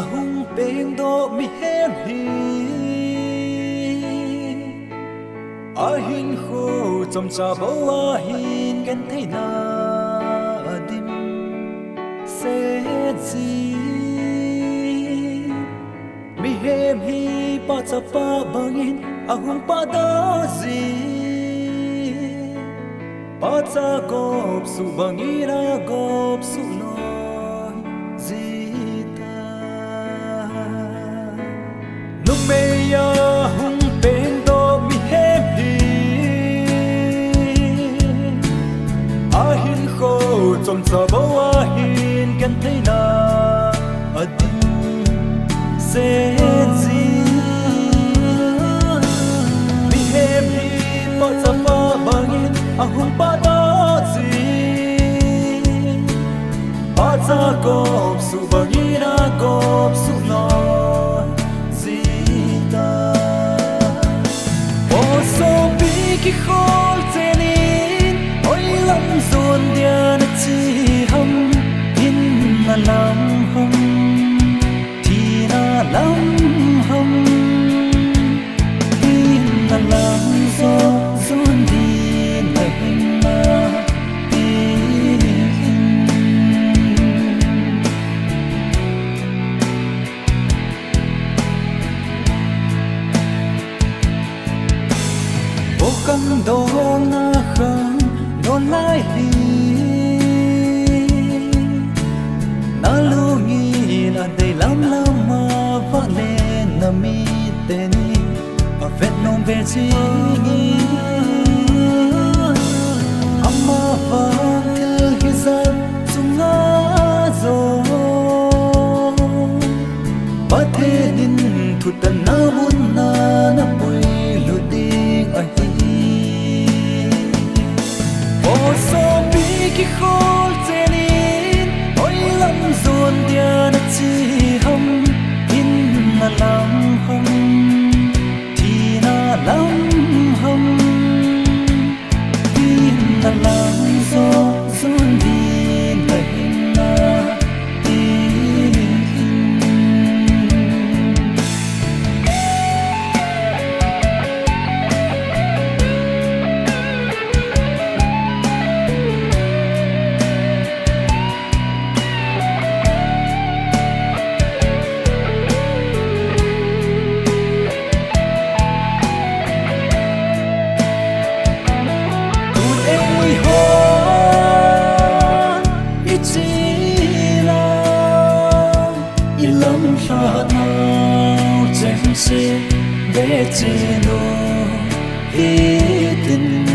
hung beng do mi hem hi a hin kho chom cha bo a hin gen thei na dim se chi mi hem hi pa cha pa bangin a hung pa da zi pa cha gop su bangira gop su noi zita nung me ya hung pen do mi hem hi a hin kho chom cha bo a hin kan thei na adim se chi mi hem hi pa cha pa bangin a hung pa da zi pa cha gop su bangira gop su noi zita o so bi ki khol tenin oi lam zon dia na chi ham in na lam hum thi na lam hum in na lam zo zon di na hin na căng đô na khang đôn lai hi na lu nghi na đầy lắm lắm mà vắt lên na mi tên ở vết nông về chi nghi amma vang theo khi gian sung ngã rồi bắt thế nên thụt tận na bún na na bùi lụt đi ở so bi ki khol tenin oi lam zon dia na chi ham in na lam hum thi na lam hum in na lam zo zon di na hin na để che nó ý tình